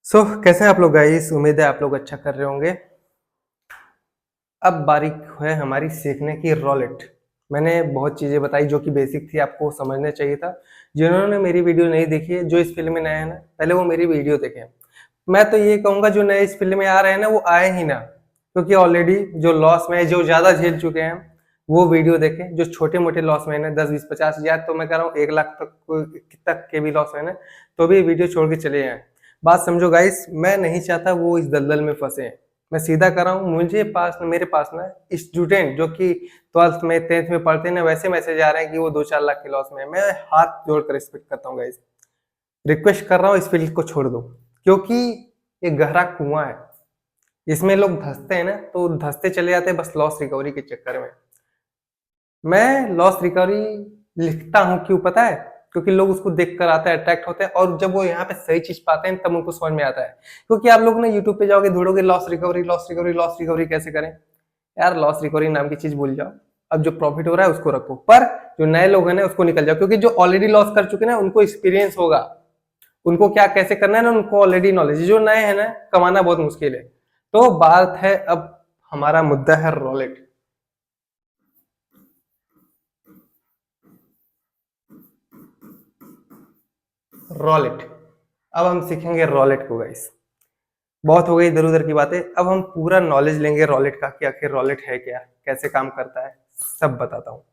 कैसे हैं आप लोग गाइस। उम्मीद है आप लोग अच्छा कर रहे होंगे। अब बारी है हमारी सीखने की रॉलेट। मैंने बहुत चीज़ें बताई जो कि बेसिक थी, आपको समझना चाहिए था। जिन्होंने मेरी वीडियो नहीं देखी है, जो इस फील्ड में नए हैं ना, पहले वो मेरी वीडियो देखें। मैं तो ये कहूँगा जो नए इस फील्ड में आ रहे हैं ना, वो आए ही ना, क्योंकि ऑलरेडी जो लॉस में है, जो ज़्यादा झेल चुके हैं, वो वीडियो देखें। जो छोटे मोटे लॉस में है ना, 10 20 50 हज़ार, तो मैं कह रहा हूँ 1 लाख तक के भी लॉस में है ना, तो भी वीडियो छोड़ के चले जाएं। बात समझो गाइस, मैं नहीं चाहता वो इस दलदल में फंसे। मैं सीधा कर रहा हूँ, मेरे पास ना स्टूडेंट जो कि 12th में 10th में पढ़ते हैं ना, वैसे मैसेज आ रहे हैं कि वो 2 4 लाख के लॉस में है। मैं हाथ जोड़कर रिस्पेक्ट करता हूँ गाइस, रिक्वेस्ट कर रहा हूँ इस फील्ड को छोड़ दो, क्योंकि ये गहरा कुआं है। इसमें लोग धंसते हैं ना, तो धंसते चले जाते हैं बस लॉस रिकवरी के चक्कर में। मैं लॉस रिकवरी लिखता हूँ, क्यों पता है? क्योंकि लोग उसको देखकर आते हैं, अट्रैक्ट होते हैं, और जब वो यहाँ पे सही चीज पाते हैं तब उनको समझ में आता है। क्योंकि आप लोग ना यूट्यूब पे जाओगे, ढूंढोगे loss recovery loss recovery loss recovery कैसे करें। यार लॉस रिकवरी नाम की चीज भूल जाओ। अब जो प्रॉफिट हो रहा है उसको रखो, पर जो नए लोग हैं ना उसको निकल जाओ, क्योंकि जो ऑलरेडी लॉस कर चुके हैं ना उनको एक्सपीरियंस होगा, उनको क्या कैसे करना है ना, उनको ऑलरेडी नॉलेज है। जो नए हैं ना, कमाना बहुत मुश्किल है। तो बात है, अब हमारा मुद्दा है रॉलेट। रॉलेट, अब हम सीखेंगे रॉलेट को गाइस। बहुत हो गई इधर उधर की बातें, अब हम पूरा नॉलेज लेंगे रॉलेट का कि आखिर रॉलेट है क्या, कैसे काम करता है, सब बताता हूँ।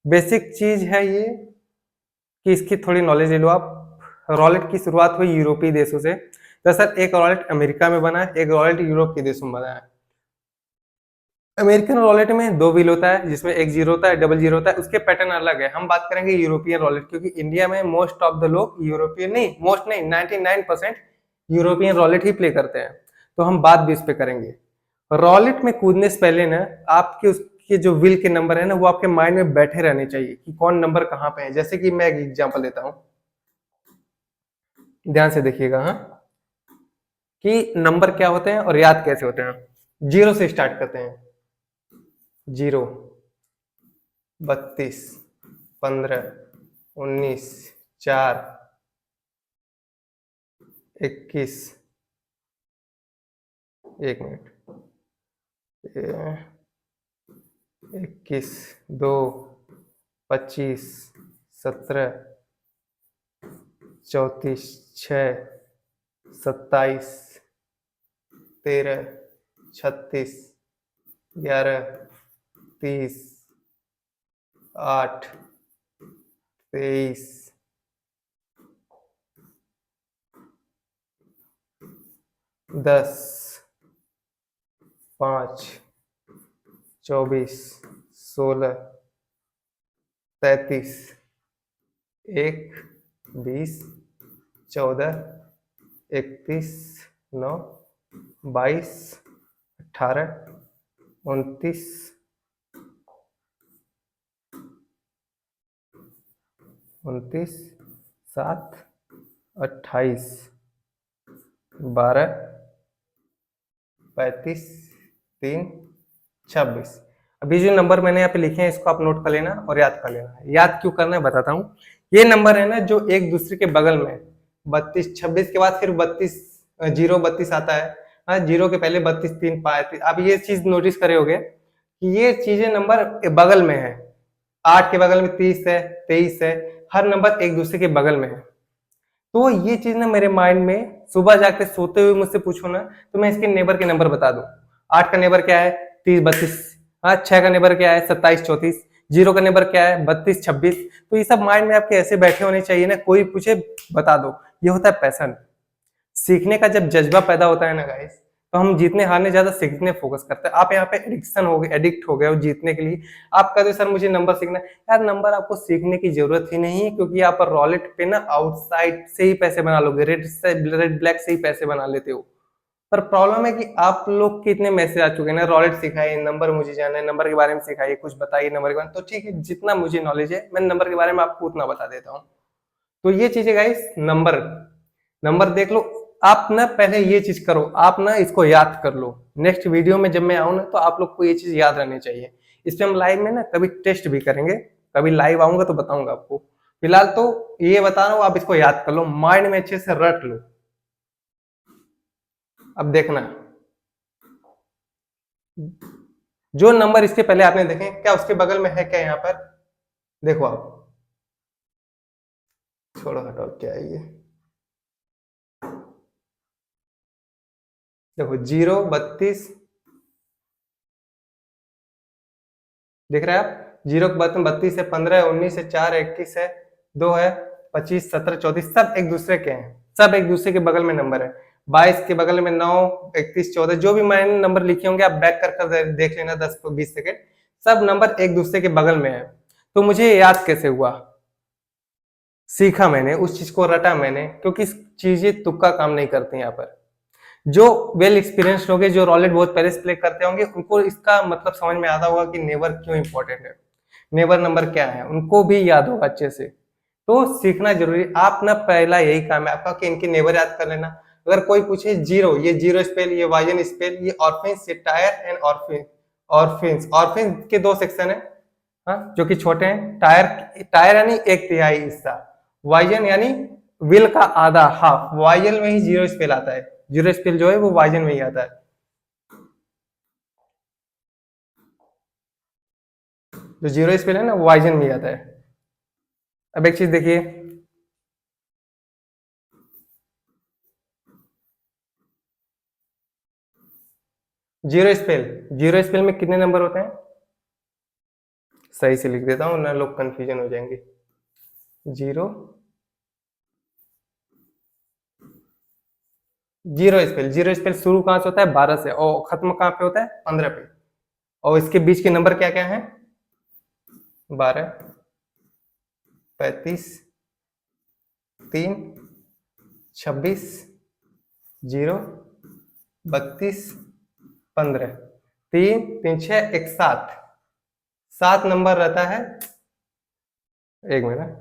बेसिक चीज है ये कि इसकी थोड़ी नॉलेज ले लो आप। रॉलेट की शुरुआत हुई यूरोपीय देशों से। दरअसल एक रॉलेट अमेरिका में बना है, एक रॉलेट यूरोप के देशों में बना है। अमेरिकन रॉलेट में 2 व्हील होता है, जिसमें एक जीरो होता है, डबल जीरो होता है, उसके पैटर्न अलग है। हम बात करेंगे यूरोपियन रॉलेट, क्योंकि इंडिया में मोस्ट ऑफ द लोग यूरोपियन नहीं, मोस्ट नहीं, 99% यूरोपियन रॉलेट ही प्ले करते हैं। तो हम बात भी इस पे करेंगे। रॉलेट में कूदने से पहले ना, आपके उसके जो व्हील के नंबर है ना, वो आपके माइंड में बैठे रहने चाहिए कि कौन नंबर कहाँ पे है। जैसे कि मैं एक एग्जांपल देता हूँ, ध्यान से देखिएगा हाँ, कि नंबर क्या होते हैं और याद कैसे होते हैं। जीरो से स्टार्ट करते हैं। 0, 32, 15, 19, 4, 21, 1 मिनट, 21, 2, 25, 17, 34, 6, 27, 13, 36, 11, 30, 8, 23, 10, 5, 24, 16, 33, 1, 20, 14, 31, 9, 22, 18, 29, 7, 28, 12, 35, 3, 26। अभी जो नंबर मैंने यहाँ पे लिखे हैं इसको आप नोट कर लेना और याद कर लेना। याद क्यों करना है बताता हूँ। ये नंबर है ना जो एक दूसरे के बगल में, 32 26 के बाद फिर 32 जीरो 32 आता है। हाँ, जीरो के पहले 32 3 5। आप ये चीज नोटिस करे होगे कि ये चीजें नंबर बगल में है। 8 के बगल में 30 है, 23 है, हर नंबर एक दूसरे के बगल में है। तो ये चीज ना मेरे माइंड में, सुबह जाके सोते हुए मुझसे पूछो ना, तो मैं इसके नेबर के नंबर बता दूं। 8 का नेबर क्या है? 30 32। हाँ, 6 का नेबर क्या है? 27 34। जीरो का नेबर क्या है? 32 26। तो ये सब माइंड में आपके ऐसे बैठे होने चाहिए ना, कोई पूछे बता दो। ये होता है पैशन। सीखने का जब जज्बा पैदा होता है ना गाइस, तो हम जीतने हारने ज्यादा सीखने फोकस करते हैं। आप यहाँ पे एडिक्शन हो गए, एडिक्ट हो गए हो जीतने के लिए। आप कहते हो सर मुझे नंबर सीखना है। यार नंबर आपको सीखने की जरूरत ही नहीं है, क्योंकि आप रॉलेट पे ना आउटसाइड से ही पैसे बना लोगे, रेड ब्लैक से ही पैसे बना लेते हो। पर प्रॉब्लम है कि आप लोग के इतने मैसेज आ चुके हैं ना, रॉलेट सिखाइए, नंबर मुझे जाना है, नंबर के बारे में सिखाइए, कुछ बताइए नंबर के बारे में। तो ठीक है, जितना मुझे नॉलेज है मैं नंबर के बारे में आपको उतना बता देता हूँ। तो ये चीज है गाइस, नंबर नंबर देख लो। आप ना पहले ये चीज करो, आप ना इसको याद कर लो। नेक्स्ट वीडियो में जब मैं आऊं ना, तो आप लोग को ये चीज याद रहनी चाहिए। इस पे हम लाइव में ना कभी टेस्ट भी करेंगे, कभी लाइव आऊंगा तो बताऊंगा आपको। फिलहाल तो ये बता रहा हूँ, आप इसको याद कर लो, माइंड में अच्छे से रट लो। अब देखना, जो नंबर इसके पहले आपने देखे क्या उसके बगल में है क्या यहाँ पर, देखो आप, छोड़ो हटाओ, क्या है ये, देखो 0, 32, दिख रहा है आप, 0 के बाद में 32 है, 15 है, 19 है, 4 है, 21 है, 2 है, 25, 17, 34, सब एक दूसरे के हैं, सब एक दूसरे के बगल में नंबर है। 22 के बगल में 9, 31, 14, जो भी मैंने नंबर लिखे होंगे आप बैक कर देख लेना 10-20 सेकेंड, सब नंबर एक दूसरे के बगल में है। तो मुझे ये याद कैसे हुआ, सीखा मैंने, उस चीज को रटा मैंने, क्योंकि चीजें तुक्का काम नहीं करती यहाँ पर। जो वेल एक्सपीरियंस्ड होंगे, जो रॉलेट बहुत पहले से प्ले करते होंगे, उनको इसका मतलब समझ में आता होगा कि नेवर क्यों इंपॉर्टेंट है, नेबर नंबर क्या है, उनको भी याद होगा अच्छे से। तो सीखना जरूरी, आप ना पहला यही काम है आपका कि इनके नेबर याद कर लेना। अगर कोई पूछे जीरो, ये जीरो स्पेल, ये वाइजन स्पेल, ये ऑर्फिन्स, ये टायर एंड ऑर्फिन, ऑर्फिन्स, ऑर्फिन के दो सेक्शन है, हाँ, जो कि छोटे हैं। टायर, टायर यानी एक तिहाई हिस्सा, वाइजन यानी व्हील का आधा, हाफ, वाइजन में ही जीरो स्पेल आता है, जीरो स्पेल जो है वो वाइजन में ही आता है, जो जीरो स्पेल है ना वो वाइजन में ही आता है। अब एक चीज देखिए, जीरो स्पेल, जीरो स्पेल में कितने नंबर होते हैं, सही से लिख देता हूं ना, लोग कंफ्यूजन हो जाएंगे। Zero, zero spell, zero spell शुरू कहां से होता है, 12 से, और खत्म कहां पे होता है, 15 पे, और इसके बीच के नंबर क्या क्या है, 12, 35, 3, 26, 0, 32, 15, 3 3 6 1 7, 7 नंबर रहता है, एक मिनट,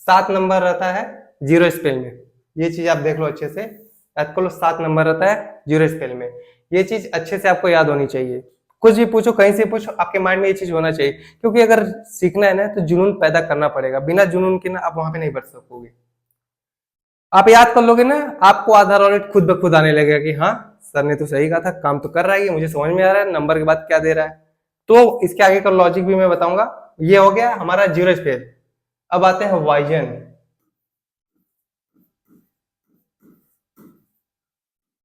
7 नंबर रहता है जीरो स्पेल में, ये चीज आप देख लो अच्छे से, याद कर लो, 7 नंबर रहता है जीरो स्पेल में, ये चीज अच्छे से आपको याद होनी चाहिए। कुछ भी पूछो, कहीं से पूछो, आपके माइंड में ये चीज होना चाहिए, क्योंकि अगर सीखना है ना तो जुनून पैदा करना पड़ेगा, बिना जुनून के ना आप वहां पे नहीं बढ़ सकोगे। आप याद कर लोगे ना, आपको आधा नॉलेज खुद ब खुद आने लगेगा कि हाँ, सर ने तो सही कहा था, काम तो कर रहा है, ये मुझे समझ में आ रहा है, नंबर के बाद क्या दे रहा है। तो इसके आगे का लॉजिक भी मैं बताऊंगा। ये हो गया हमारा जीरो स्पेल। अब आते हैं वाइजन।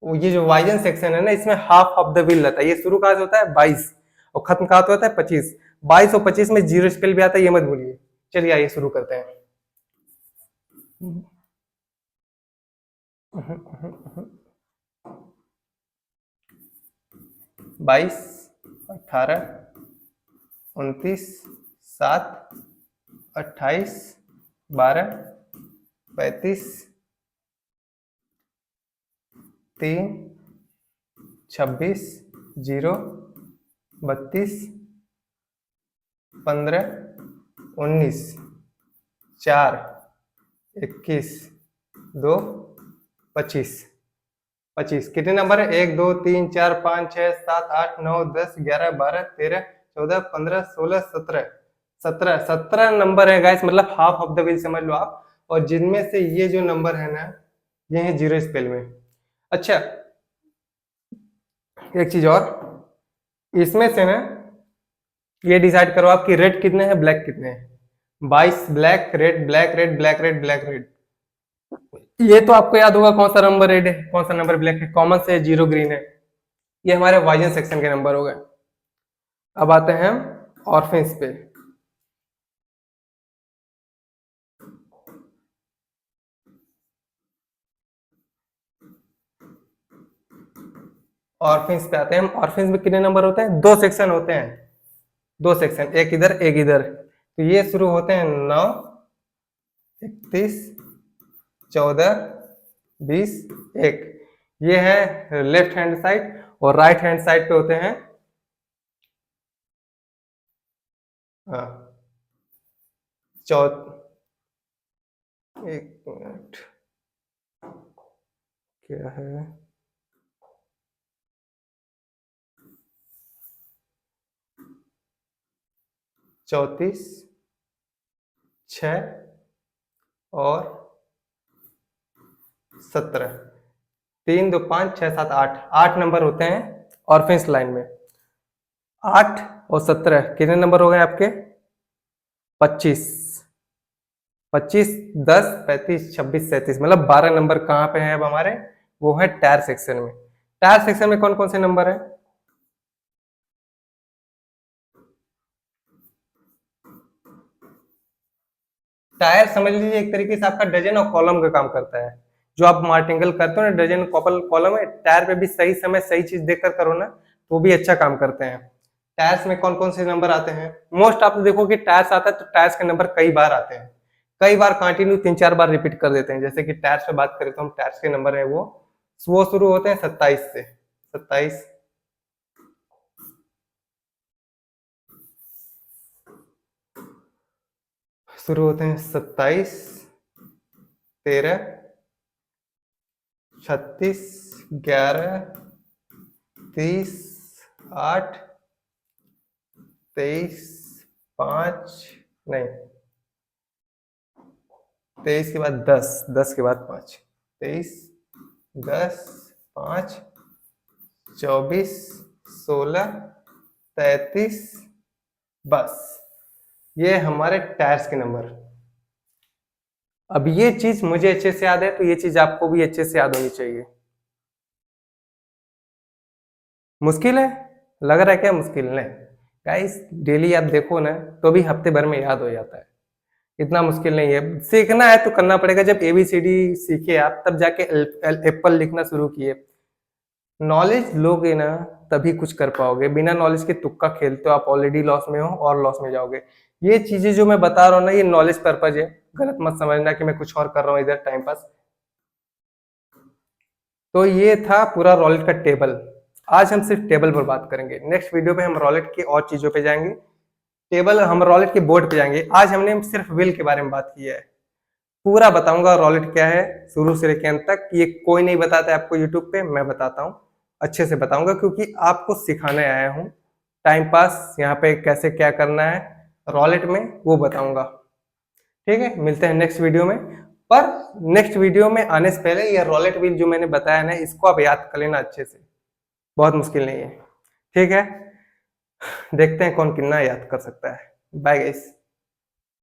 ये जो वाइजन सेक्शन है ना, इसमें हाफ ऑफ द व्हील रहता है, ये शुरू कहां से होता है, 22, और खत्म कहां से होता है, 25। 22 और 25 में जीरो स्पेल भी आता है, ये मत भूलिए। चलिए आइए शुरू करते हैं। 22, 18, 29, 7, 28, 12, 35, 3, 26, 0, 32, 15, 19, 4, 21, 2, 25, 25 कितने नंबर है, 1 2 3 4 5 6 7 8 9 10 11 12 13 14 15 16 17, 17 नंबर है गाइस, मतलब हाफ ऑफ द व्हील समझ लो आप। और जिनमें से ये जो नंबर है ना, ये है जीरो स्पेल में। अच्छा, एक चीज और, इसमें से ना ये डिसाइड करो आप कि रेड कितने हैं, ब्लैक कितने हैं। 22 black, red, black, red, black, red, black, red. ये तो आपको याद होगा कौन सा नंबर रेड है, कौन सा नंबर ब्लैक है, कॉमन से जीरो ग्रीन है। ये हमारे वाइजन सेक्शन के नंबर हो गए। अब आते हैं हम ऑर्फिन्स पे। ऑर्फिन्स पे आते हैं हम। ऑर्फिन्स में कितने नंबर होते हैं, दो सेक्शन होते हैं, दो सेक्शन, एक इधर एक इधर। तो ये शुरू होते हैं 9, 31, 14, 20, 1। ये है लेफ्ट हैंड साइड, और राइट हैंड साइड पे होते हैं, हाँ, एक मिनट, क्या है, 34, 6 और 17। 3 2 5 6 7 8, 8 नंबर होते हैं ऑर्फेंस लाइन में। 8 और 17 कितने नंबर हो गए आपके? 25, 25 10 35 26 37, मतलब 12 नंबर कहाँ पे हैं अब हमारे? वो है टायर सेक्शन में। टायर सेक्शन में कौन कौन से नंबर है? टायर समझ लीजिए एक तरीके से आपका डजन और कॉलम का काम करता है। जो आप मार्टिंगल करते हो ना, डजन कॉलम है, टायर पे भी सही समय सही चीज देखकर करो ना, तो वो भी अच्छा काम करते हैं। टायर्स में कौन कौन से नंबर आते हैं? मोस्ट आप देखो कि टायर्स आता है तो टायर्स के नंबर कई बार आते हैं, कई बार कंटिन्यू 3 4 बार रिपीट कर देते हैं। जैसे कि टायर्स पे बात करें तो हम टायर्स के नंबर है वो शुरू होते हैं 27 से। 27 शुरू होते हैं, 27 13 36 11 30 8 23 5 नहीं, 23 के बाद 10, 10 के बाद 5, 23 10 5 24 16 33, बस ये हमारे टायर्स के नंबर। अब ये चीज मुझे अच्छे से याद है तो ये चीज आपको भी अच्छे से याद होनी चाहिए। मुश्किल है? लग रहा है क्या मुश्किल? नहीं गाइस, डेली आप देखो ना तो भी हफ्ते भर में याद हो जाता है, इतना मुश्किल नहीं है। सीखना है तो करना पड़ेगा। जब एबीसीडी सीखे आप तब जाके एप्पल लिखना शुरू किए। नॉलेज लोगे ना तभी कुछ कर पाओगे, बिना नॉलेज के तुक्का खेलते हो आप ऑलरेडी लॉस में हो और लॉस में जाओगे। ये चीजें जो मैं बता रहा हूँ ना ये नॉलेज पर्पज है, गलत मत समझना कि मैं कुछ और कर रहा हूँ इधर टाइम पास। तो ये था पूरा रॉलेट का टेबल। आज हम सिर्फ टेबल पर बात करेंगे, नेक्स्ट वीडियो में हम रॉलेट की और चीजों पे जाएंगे। टेबल हम रॉलेट के बोर्ड पे जाएंगे। आज हमने सिर्फ व्हील के बारे में बात की है। पूरा बताऊंगा रॉलेट क्या है शुरू से लेकर अंत तक। ये कोई नहीं बताता है आपको यूट्यूब पे, मैं बताता हूँ, अच्छे से बताऊंगा क्योंकि आपको सिखाने आया हूँ। टाइम पास यहाँ पे कैसे क्या करना है रॉलेट में वो बताऊंगा। ठीक है, मिलते हैं नेक्स्ट वीडियो में। पर नेक्स्ट वीडियो में आने से पहले ये रॉलेट व्हील जो मैंने बताया ना इसको आप याद कर लेना अच्छे से, बहुत मुश्किल नहीं है। ठीक है, देखते हैं कौन कितना याद कर सकता है। Bye guys.